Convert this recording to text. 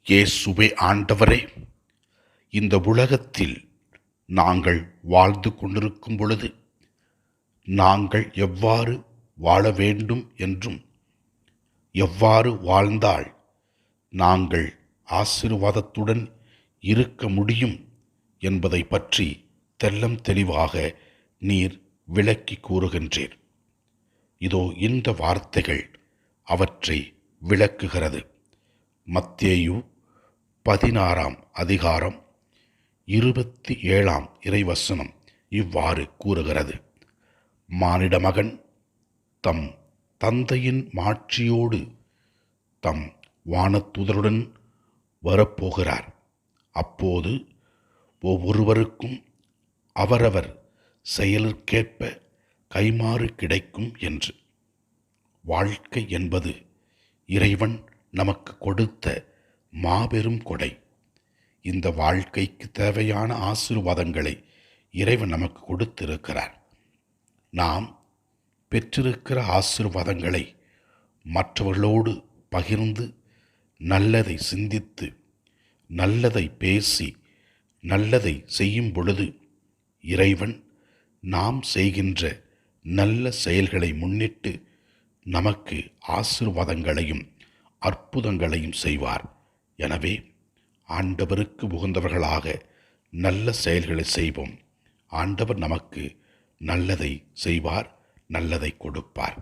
இயேசுவே ஆண்டவரே, இந்த உலகத்தில் நாங்கள் வாழ்ந்து கொண்டிருக்கும் பொழுது நாங்கள் எவ்வாறு வாழ வேண்டும் என்றும் எவ்வாறு வாழ்ந்தால் நாங்கள் ஆசீர்வாதத்துடன் இருக்க முடியும் என்பதை பற்றி தெல்லம் தெளிவாக நீர் விளக்கி கூறுகின்றீர். இதோ இந்த வார்த்தைகள் அவற்றை விளக்குகிறது. மத்தேயு 16 அதிகாரம் 27 இறைவசனம் இவ்வாறு கூறுகிறது. மானிடமகன் தம் தந்தையின் மாட்சியோடு தம் வானதூதருடன் வரப்போகிறார். அப்போது ஒவ்வொருவருக்கும் அவரவர் செயலுக்கேற்ப கைமாறு கிடைக்கும் என்று. வாழ்க்கை என்பது இறைவன் நமக்கு கொடுத்த மாபெரும் கொடை. இந்த வாழ்க்கைக்கு தேவையான ஆசீர்வாதங்களை இறைவன் நமக்கு கொடுத்திருக்கிறார். நாம் பெற்றிருக்கிற ஆசீர்வாதங்களை மற்றவர்களோடு பகிர்ந்து நல்லதை சிந்தித்து நல்லதை பேசி நல்லதை செய்யும் பொழுது இறைவன் நாம் செய்கின்ற நல்ல செயல்களை முன்னிட்டு நமக்கு ஆசீர்வாதங்களையும் அற்புதங்களையும் செய்வார். எனவே ஆண்டவருக்கு உகந்தவர்களாக நல்ல செயல்களை செய்வோம். ஆண்டவர் நமக்கு நல்லதை செய்வார், நல்லதை கொடுப்பார்.